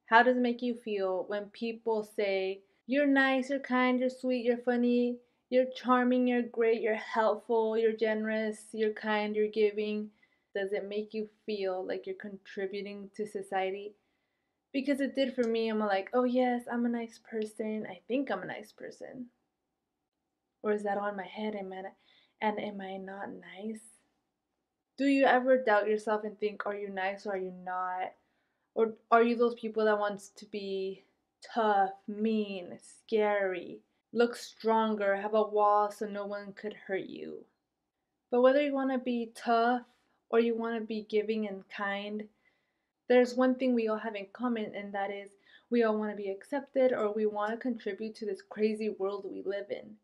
How does it make you feel when people say, you're nice, you're kind, you're sweet, you're funny, you're charming, you're great, you're helpful, you're generous, you're kind, you're giving? Does it make you feel like you're contributing to society? Because it did for me. I'm like, oh yes, I'm a nice person. I think I'm a nice person. Or is that on my head? And am I not nice? Do you ever doubt yourself and think, are you nice or are you not? Or are you those people that wants to be tough, mean, scary, look stronger, have a wall so no one could hurt you? But whether you want to be tough or you want to be giving and kind, there's one thing we all have in common, and that is we all want to be accepted or we want to contribute to this crazy world we live in.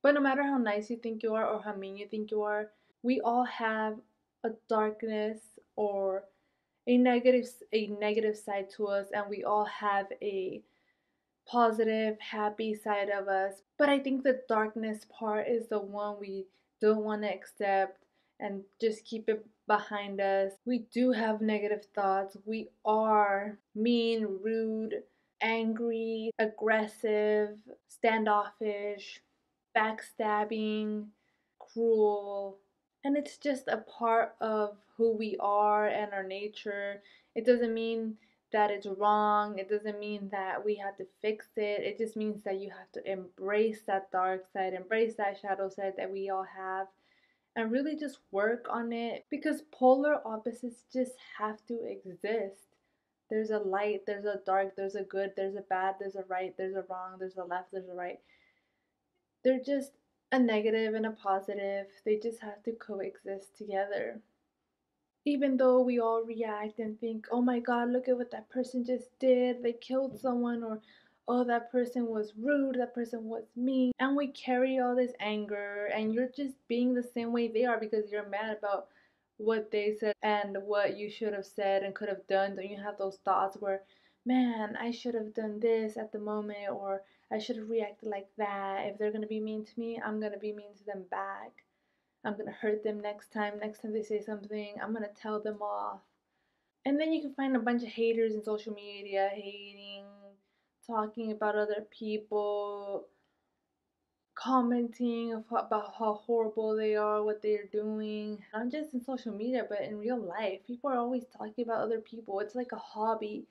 But no matter how nice you think you are or how mean you think you are, we all have a darkness or a negative side to us, and we all have a positive, happy side of us. But I think the darkness part is the one we don't want to accept and just keep it behind us. We do have negative thoughts. We are mean, rude, angry, aggressive, standoffish, backstabbing, cruel. And it's just a part of who we are and our nature. It doesn't mean that it's wrong. It doesn't mean that we have to fix it. It just means that you have to embrace that dark side, embrace that shadow side that we all have, and really just work on it, because polar opposites just have to exist. There's a light, there's a dark, there's a good, there's a bad, there's a right, there's a wrong, there's a left, there's a right. They're just a negative and a positive. They just have to coexist together. Even though we all react and think, oh my god, look at what that person just did, they killed someone, or oh, that person was rude, that person was mean, and we carry all this anger, and you're just being the same way they are because you're mad about what they said and what you should have said and could have done. Don't you have those thoughts where, man, I should have done this at the moment, or I should have reacted like that? If they're gonna be mean to me, I'm gonna be mean to them back. I'm gonna hurt them next time. Next time they say something, I'm gonna tell them off. And then you can find a bunch of haters in social media, hating, talking about other people, commenting about how horrible they are, what they're doing. Not just in social media, but in real life. People are always talking about other people. It's like a hobby.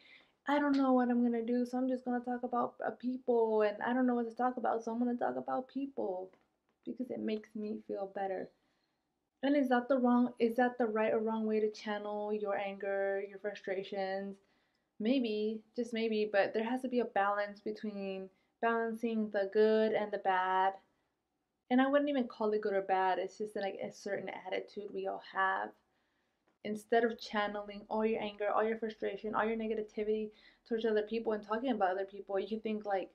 I don't know what I'm gonna do, so I'm just gonna talk about people, and I don't know what to talk about, so I'm gonna talk about people because it makes me feel better. And is that the right or wrong way to channel your anger, your frustrations? Maybe, just maybe, but there has to be a balance between balancing the good and the bad. And I wouldn't even call it good or bad, it's just like a certain attitude we all have. Instead of channeling all your anger, all your frustration, all your negativity towards other people and talking about other people, you can think like,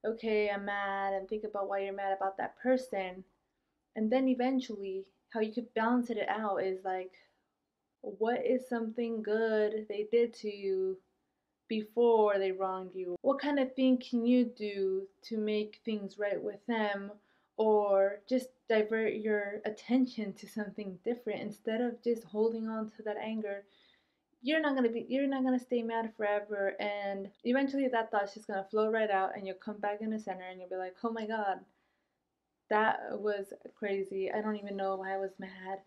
okay, I'm mad, and think about why you're mad about that person. And then eventually, how you could balance it out is like, what is something good they did to you before they wronged you? What kind of thing can you do to make things right with them? Or just divert your attention to something different instead of just holding on to that anger. You're not gonna stay mad forever, and eventually that thought's just gonna flow right out, and you'll come back in the center and you'll be like, oh my god, that was crazy. I don't even know why I was mad.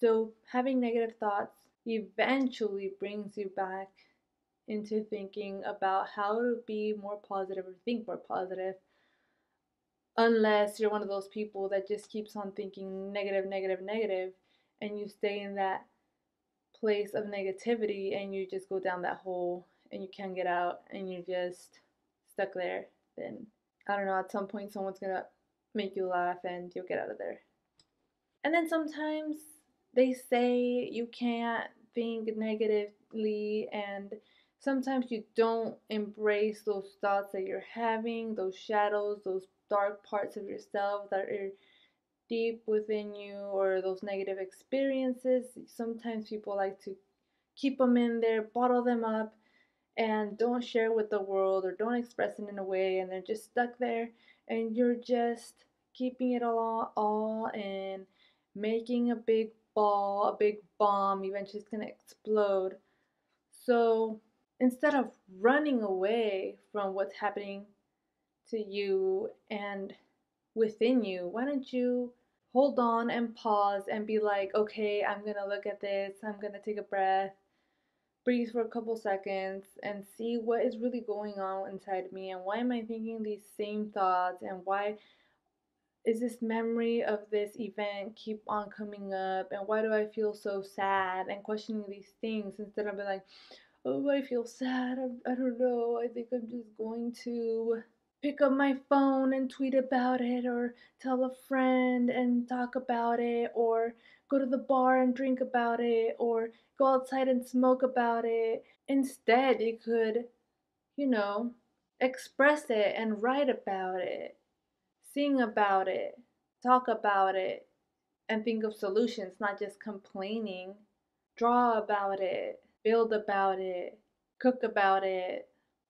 So, having negative thoughts eventually brings you back into thinking about how to be more positive or think more positive, unless you're one of those people that just keeps on thinking negative, negative, negative, and you stay in that place of negativity and you just go down that hole and you can't get out and you're just stuck there. Then I don't know, at some point someone's gonna make you laugh and you'll get out of there. And then sometimes they say you can't think negatively, and sometimes you don't embrace those thoughts that you're having, those shadows, those dark parts of yourself that are deep within you, or those negative experiences. Sometimes people like to keep them in there, bottle them up, and don't share with the world or don't express it in a way, and they're just stuck there, and you're just keeping it all in, making a big ball, a big bomb. Eventually it's gonna explode. So instead of running away from what's happening to you and within you, why don't you hold on and pause and be like, okay, I'm gonna look at this, I'm gonna take a breath, breathe for a couple seconds, and see what is really going on inside me, and why am I thinking these same thoughts, and why is this memory of this event keep on coming up, and why do I feel so sad, and questioning these things instead of being like, oh, I feel sad, I don't know, I think I'm just going to pick up my phone and tweet about it, or tell a friend and talk about it, or go to the bar and drink about it, or go outside and smoke about it. Instead, you could, you know, express it and write about it, sing about it, talk about it, and think of solutions, not just complaining. Draw about it, build about it, cook about it,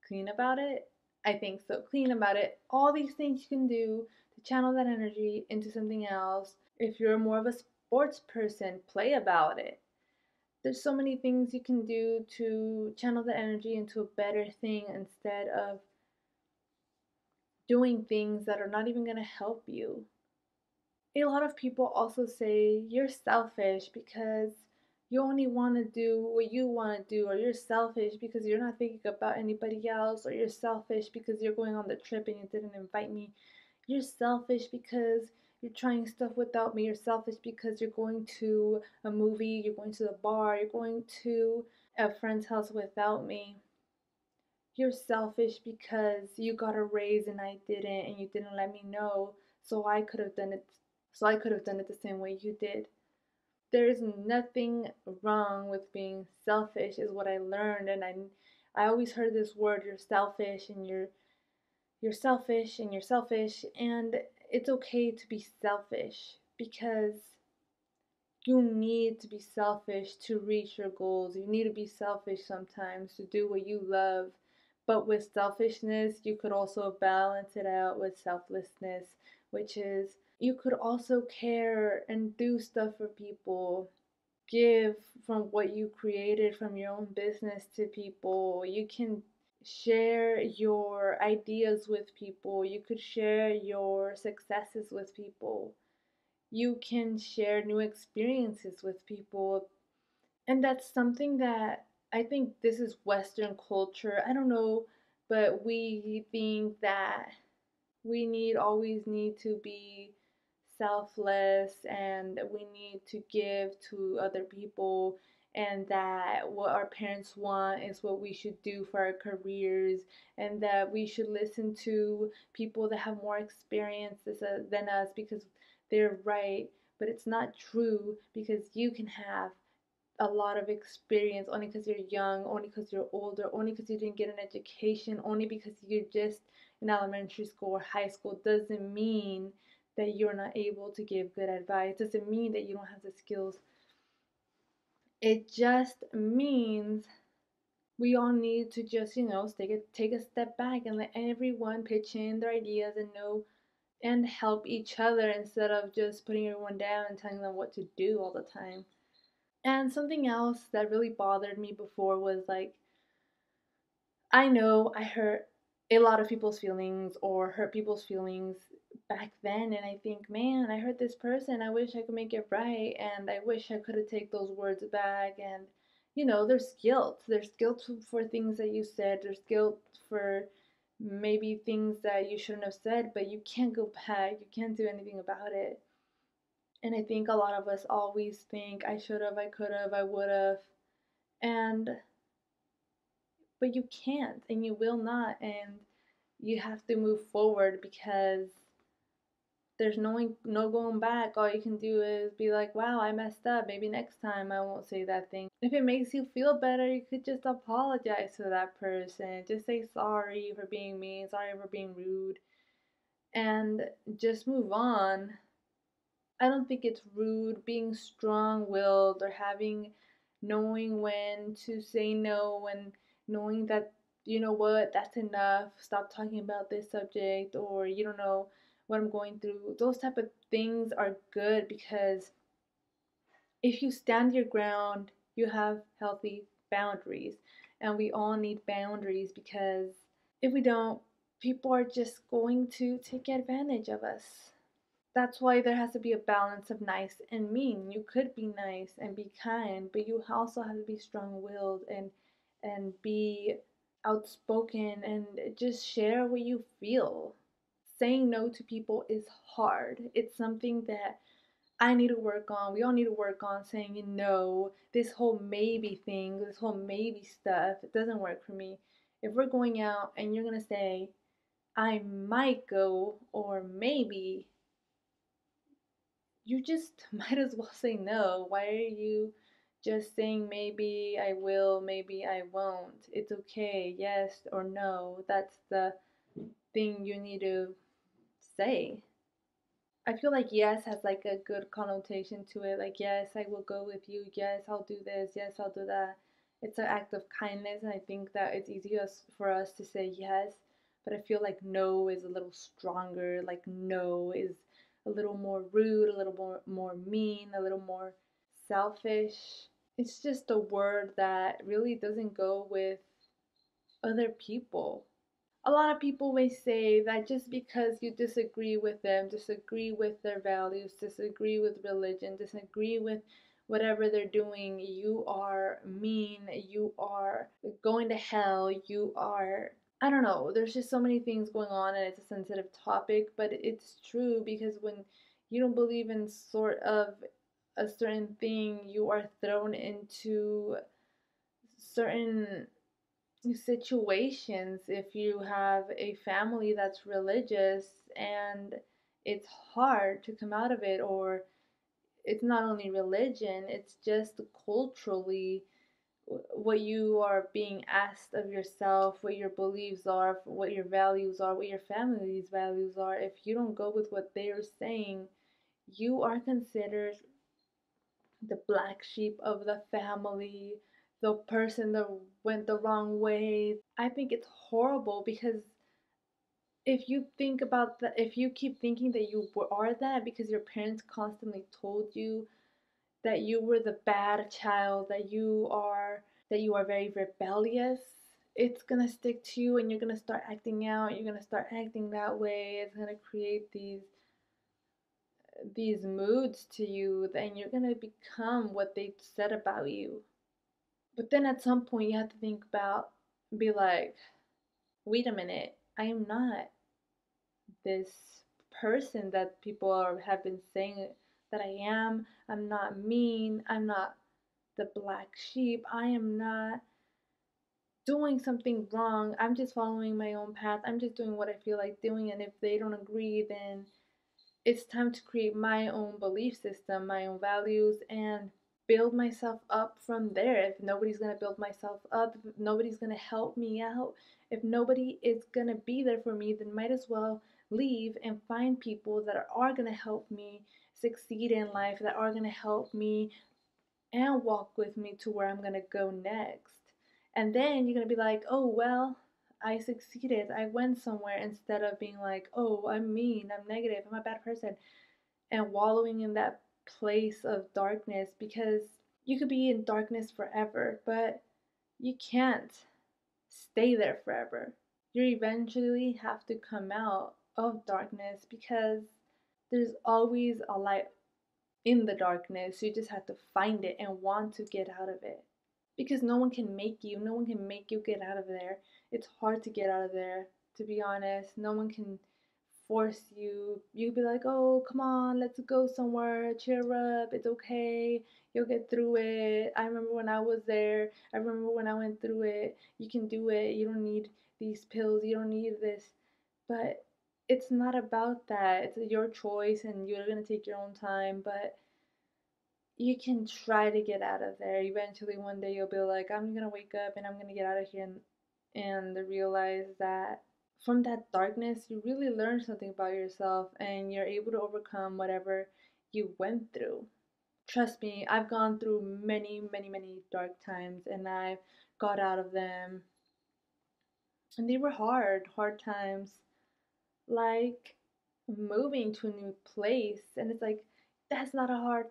clean about it. I think so. Clean about it. All these things you can do to channel that energy into something else. If you're more of a sports person, play about it. There's so many things you can do to channel the energy into a better thing instead of doing things that are not even going to help you. A lot of people also say you're selfish because you only want to do what you want to do, or you're selfish because you're not thinking about anybody else, or you're selfish because you're going on the trip and you didn't invite me. You're selfish because you're trying stuff without me. You're selfish because you're going to a movie, you're going to the bar, you're going to a friend's house without me. You're selfish because you got a raise and I didn't, and you didn't let me know, so I could have done it. So I could have done it the same way you did. There is nothing wrong with being selfish, is what I learned, and I always heard this word, you're selfish and you're selfish and you're selfish, and it's okay to be selfish because you need to be selfish to reach your goals. You need to be selfish sometimes to do what you love. But with selfishness, you could also balance it out with selflessness, which is you could also care and do stuff for people. Give from what you created from your own business to people. You can share your ideas with people. You could share your successes with people. You can share new experiences with people. And that's something that I think this is Western culture. I don't know, but we think that we always need to be selfless, and we need to give to other people, and that what our parents want is what we should do for our careers, and that we should listen to people that have more experiences than us because they're right. But it's not true, because you can have a lot of experience only because you're young, only because you're older, only because you didn't get an education, only because you're just in elementary school or high school, doesn't mean that you're not able to give good advice, doesn't mean that you don't have the skills. It just means we all need to just, take a step back and let everyone pitch in their ideas and know and help each other, instead of just putting everyone down and telling them what to do all the time. And something else that really bothered me before was like, I know I hurt a lot of people's feelings or hurt people's feelings back then, and I think, man, I hurt this person. I wish I could make it right, and I wish I could have taken those words back. And there's guilt. There's guilt for things that you said. There's guilt for maybe things that you shouldn't have said, but you can't go back. You can't do anything about it. And I think a lot of us always think, I should have, I could have, I would have. And but you can't and you will not, and you have to move forward because there's no going back. All you can do is be like, wow, I messed up, maybe next time I won't say that thing. If it makes you feel better, you could just apologize to that person, just say sorry for being mean, sorry for being rude, and just move on. I don't think it's rude being strong-willed, or having knowing when to say no, and knowing that, you know what, that's enough. Stop talking about this subject, or you don't know what I'm going through. Those type of things are good because if you stand your ground, you have healthy boundaries. and we all need boundaries, because if we don't, people are just going to take advantage of us. That's why there has to be a balance of nice and mean. You could be nice and be kind, but you also have to be strong-willed and be outspoken and just share what you feel. Saying no to people is hard. It's something that I need to work on. We all need to work on saying no. This whole maybe thing, this whole maybe stuff, it doesn't work for me. If we're going out and you're gonna say, I might go, or maybe, you just might as well say no. Why are you just saying maybe I will, maybe I won't? It's okay, yes or no. That's the thing you need to say. I feel like yes has like a good connotation to it. Like, yes, I will go with you. Yes, I'll do this. Yes, I'll do that. It's an act of kindness, and I think that it's easier for us to say yes. But I feel like no is a little stronger. Like, no is a little more rude, a little more mean, a little more selfish. It's just a word that really doesn't go with other people. A lot of people may say that just because you disagree with them, disagree with their values, disagree with religion, disagree with whatever they're doing, you are mean, you are going to hell, you are, I don't know, there's just so many things going on, and it's a sensitive topic, but it's true, because when you don't believe in sort of a certain thing, you are thrown into certain situations. If you have a family that's religious and it's hard to come out of it, or it's not only religion, it's just culturally what you are being asked of yourself, what your beliefs are, what your values are, what your family's values are. If you don't go with what they're saying, you are considered the black sheep of the family, the person that went the wrong way. I think it's horrible, because if you think about that, if you keep thinking that you are that because your parents constantly told you that you were the bad child, that you are very rebellious, it's gonna stick to you, and you're gonna start acting out, you're gonna start acting that way. It's gonna create these moods to you, then you're gonna become what they said about you. But then at some point you have to think about, be like, wait a minute, I am not this person that people have been saying that I am. I'm not mean. I'm not the black sheep. I am not doing something wrong. I'm just following my own path. I'm just doing what I feel like doing. And if they don't agree, then it's time to create my own belief system, my own values, and build myself up from there. If nobody's going to build myself up, if nobody's going to help me out, if nobody is going to be there for me, then might as well leave and find people that are going to help me succeed in life, that are going to help me and walk with me to where I'm going to go next. And then you're going to be like, oh, well, I succeeded. I went somewhere, instead of being like, oh, I'm mean, I'm negative, I'm a bad person, and wallowing in that place of darkness, because you could be in darkness forever, but you can't stay there forever. You eventually have to come out of darkness, because there's always a light in the darkness. You just have to find it and want to get out of it. Because no one can make you get out of there. It's hard to get out of there, to be honest. No one can force you. You'd be like, oh, come on, let's go somewhere, cheer up, it's okay, you'll get through it. I remember when I was there, I remember when I went through it. You can do it, you don't need these pills, you don't need this. But it's not about that. It's your choice, and you're gonna take your own time, but you can try to get out of there. Eventually, one day you'll be like, I'm gonna wake up and I'm gonna get out of here, and realize that from that darkness, you really learn something about yourself, and you're able to overcome whatever you went through. Trust me, I've gone through many, many, many dark times, and I've got out of them. And they were hard times. Like moving to a new place, and it's like, that's not a hard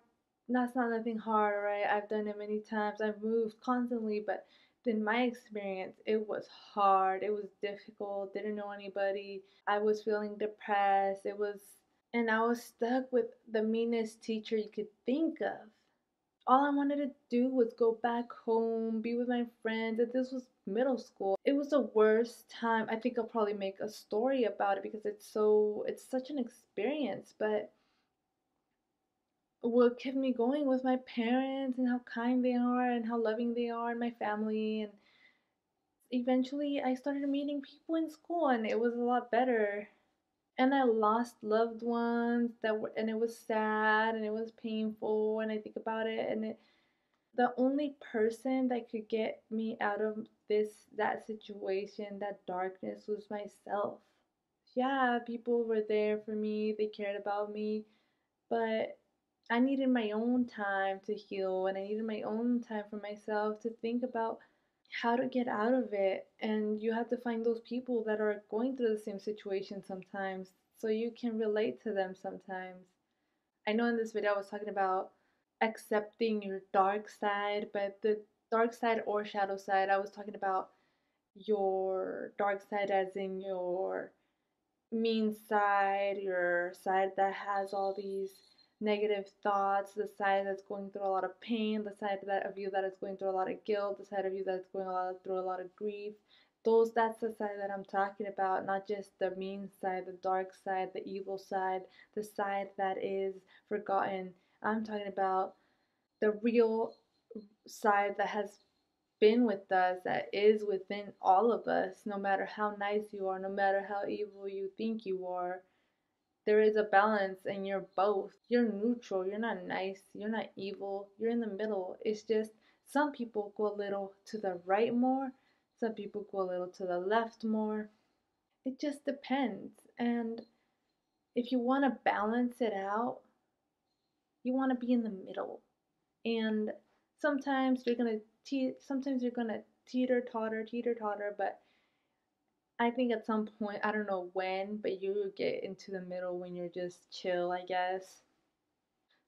that's not nothing hard, right? I've done it many times, I've moved constantly, but In my experience, it was hard. It was difficult. Didn't know anybody. I was feeling depressed. And I was stuck with the meanest teacher you could think of. All I wanted to do was go back home, be with my friends, and this was middle school. It was the worst time. I think I'll probably make a story about it because it's such an experience, but what kept me going was my parents and how kind they are and how loving they are and my family. And eventually I started meeting people in school and it was a lot better. And I lost loved ones and it was sad and it was painful and I think about it and the only person that could get me out of that situation, that darkness, was myself. Yeah, people were there for me, they cared about me, but I needed my own time to heal and I needed my own time for myself to think about how to get out of it. And you have to find those people that are going through the same situation sometimes so you can relate to them sometimes. I know in this video I was talking about accepting your dark side, but the dark side or shadow side, I was talking about your dark side as in your mean side, your side that has all these negative thoughts, the side that's going through a lot of pain, the side that of you that is going through a lot of guilt, the side of you that's going through a lot of grief. That's the side that I'm talking about, not just the mean side, the dark side, the evil side, the side that is forgotten. I'm talking about the real side that has been with us, that is within all of us, no matter how nice you are, no matter how evil you think you are. There is a balance and you're both. You're neutral. You're not nice. You're not evil. You're in the middle. It's just some people go a little to the right more, some people go a little to the left more. It just depends. And if you want to balance it out, you want to be in the middle. And sometimes you're gonna teeter totter, but I think at some point, I don't know when, but you get into the middle when you're just chill, I guess.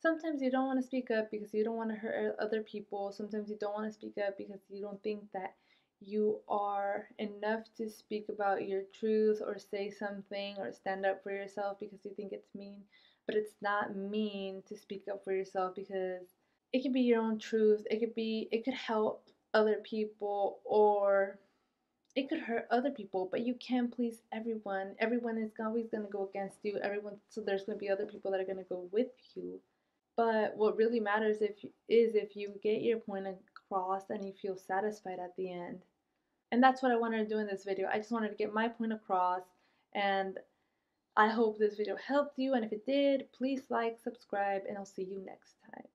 Sometimes you don't want to speak up because you don't want to hurt other people. Sometimes you don't want to speak up because you don't think that you are enough to speak about your truth or say something or stand up for yourself because you think it's mean. But it's not mean to speak up for yourself because it could be your own truth. It could help other people or it could hurt other people, but you can't please everyone. Everyone is always going to go against you. So there's going to be other people that are going to go with you. But what really matters if you get your point across and you feel satisfied at the end. And that's what I wanted to do in this video. I just wanted to get my point across, and I hope this video helped you, and if it did, please like, subscribe, and I'll see you next time.